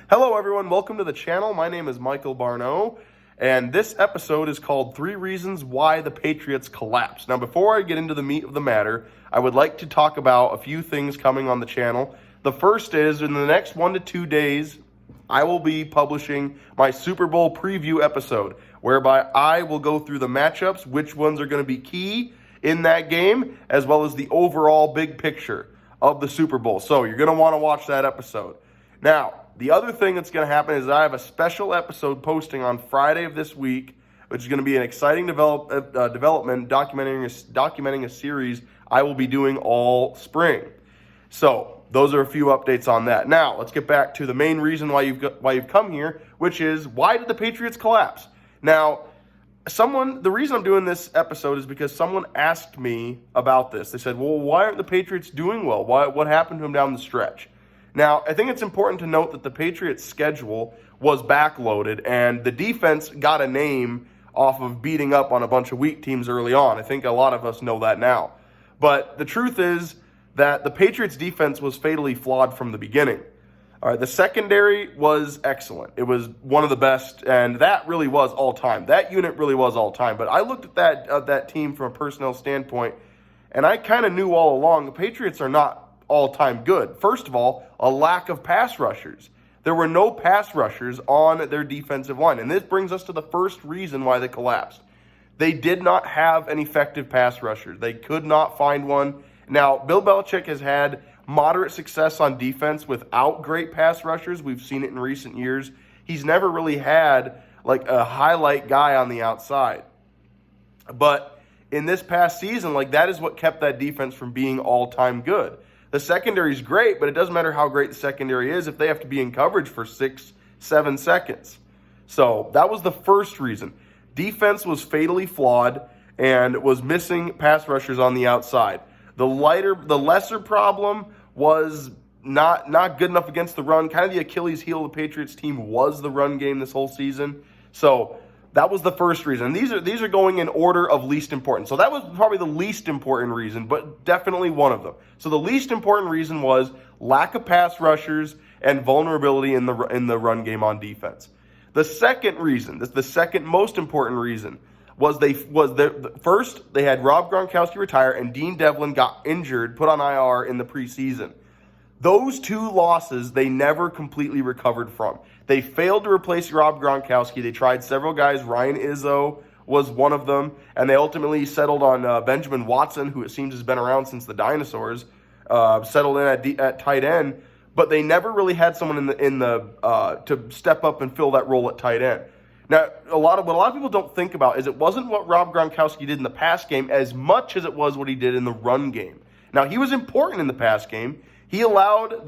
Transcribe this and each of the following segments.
Hello everyone, welcome to the channel. My name is Michael Barneau, and this episode is called 3 Reasons Why the Patriots Collapsed. Now before I get into the meat of the matter, I would like to talk about a few things coming on the channel. The first is, in the next 1 to 2 days, I will be publishing my Super Bowl preview episode, whereby I will go through the matchups, which ones are going to be key in that game, as well as the overall big picture of the Super Bowl. So you're going to want to watch that episode. Now, the other thing that's going to happen is I have a special episode posting on Friday of this week, which is going to be an exciting development documenting a series I will be doing all spring. So those are a few updates on that. Now, let's get back to the main reason why you've come here, which is, why did the Patriots collapse? Now, the reason I'm doing this episode is because someone asked me about this. They said, well, why aren't the Patriots doing well? What happened to them down the stretch? Now, I think it's important to note that the Patriots' schedule was backloaded, and the defense got a name off of beating up on a bunch of weak teams early on. I think a lot of us know that now. But the truth is that the Patriots' defense was fatally flawed from the beginning. All right, the secondary was excellent. It was one of the best, and that really was all time. That unit really was all time. But I looked at that team from a personnel standpoint, and I kind of knew all along the Patriots are not all-time good. First of all, a lack of pass rushers. There were no pass rushers on their defensive line, and this brings us to the first reason why they collapsed. They did not have an effective pass rusher. They could not find one. Now, Bill Belichick has had moderate success on defense without great pass rushers. We've seen it in recent years. He's never really had like a highlight guy on the outside. But in this past season, that is what kept that defense from being all-time good. The secondary is great, but it doesn't matter how great the secondary is if they have to be in coverage for 6-7 seconds. So that was the first reason. Defense was fatally flawed and was missing pass rushers on the outside. The lesser problem was not good enough against the run. Kind of the Achilles heel of the Patriots team was the run game this whole season. So that was the first reason. These are going in order of least importance. So that was probably the least important reason, but definitely one of them. So the least important reason was lack of pass rushers and vulnerability in the run game on defense. The second reason, the second most important reason, was first they had Rob Gronkowski retire and Dean Devlin got injured, put on IR in the preseason. Those two losses they never completely recovered from. They failed to replace Rob Gronkowski. They tried several guys. Ryan Izzo was one of them, and they ultimately settled on Benjamin Watson, who it seems has been around since the dinosaurs, settled in at tight end, but they never really had someone to step up and fill that role at tight end. Now, what a lot of people don't think about is it wasn't what Rob Gronkowski did in the pass game as much as it was what he did in the run game. Now, he was important in the pass game. He allowed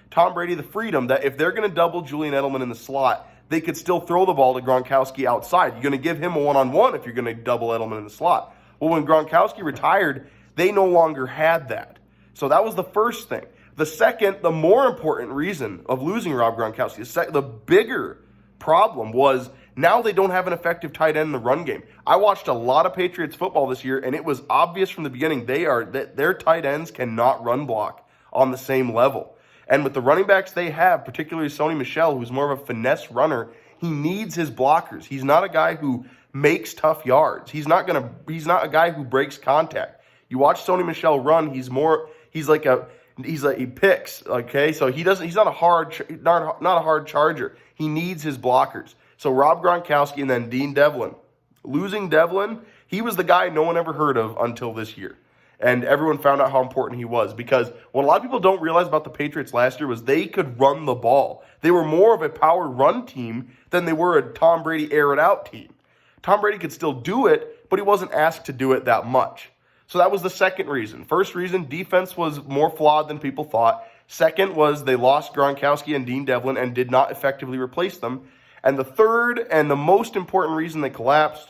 Tom Brady the freedom that if they're going to double Julian Edelman in the slot, they could still throw the ball to Gronkowski outside. You're going to give him a one-on-one if you're going to double Edelman in the slot. Well, when Gronkowski retired, they no longer had that. So that was the first thing. The second, the more important reason of losing Rob Gronkowski, the bigger problem was now they don't have an effective tight end in the run game. I watched a lot of Patriots football this year, and it was obvious from the beginning their tight ends cannot run block on the same level. And with the running backs they have, particularly Sony Michel, who's more of a finesse runner, he needs his blockers. He's not a guy who makes tough yards. He's not a guy who breaks contact. You watch Sony Michel run, he picks, okay? So he's not a hard charger. He needs his blockers. So Rob Gronkowski and then Dean Devlin. Losing Devlin, he was the guy no one ever heard of until this year. And everyone found out how important he was, because what a lot of people don't realize about the Patriots last year was they could run the ball. They were more of a power run team than they were a Tom Brady air it out team. Tom Brady could still do it, but he wasn't asked to do it that much. So that was the second reason. First reason, defense was more flawed than people thought. Second was they lost Gronkowski and Dean Devlin and did not effectively replace them. And the third and the most important reason they collapsed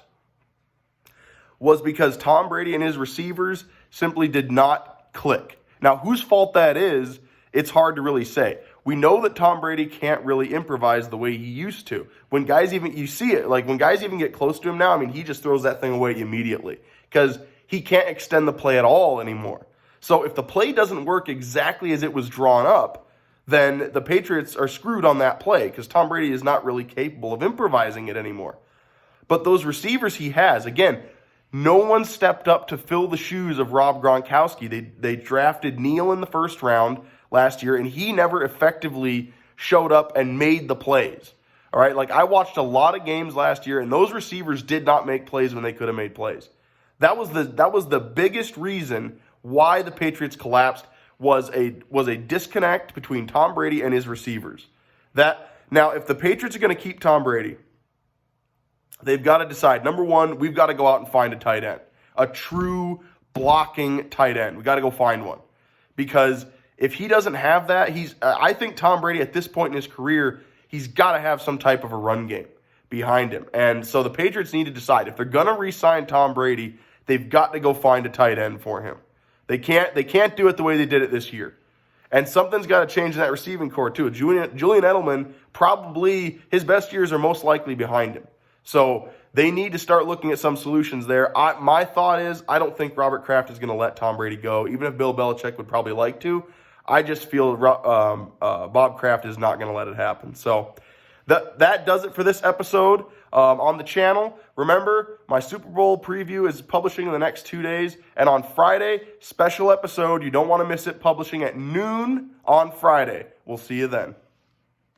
was because Tom Brady and his receivers simply did not click. Now, whose fault that is, it's hard to really say. We know that Tom Brady can't really improvise the way he used to. When guys you see it, when guys even get close to him now, he just throws that thing away immediately because he can't extend the play at all anymore. So if the play doesn't work exactly as it was drawn up, then the Patriots are screwed on that play because Tom Brady is not really capable of improvising it anymore. But those receivers he has, again, no one stepped up to fill the shoes of Rob Gronkowski. They drafted Neal in the first round last year, and he never effectively showed up and made the plays. All right, like I watched a lot of games last year, and those receivers did not make plays when they could have made plays. That was the biggest reason why the Patriots collapsed was a disconnect between Tom Brady and his receivers. Now, if the Patriots are going to keep Tom Brady, they've got to decide. Number one, we've got to go out and find a tight end, a true blocking tight end. We've got to go find one because if he doesn't have that, I think Tom Brady at this point in his career, he's got to have some type of a run game behind him. And so the Patriots need to decide if they're going to re-sign Tom Brady, they've got to go find a tight end for him. They can't do it the way they did it this year. And something's got to change in that receiving core too. Julian Edelman, probably his best years are most likely behind him. So they need to start looking at some solutions there. My thought is I don't think Robert Kraft is going to let Tom Brady go, even if Bill Belichick would probably like to. I just feel Bob Kraft is not going to let it happen. So that does it for this episode on the channel. Remember, my Super Bowl preview is publishing in the next 2 days. And on Friday, special episode. You don't want to miss it, publishing at noon on Friday. We'll see you then.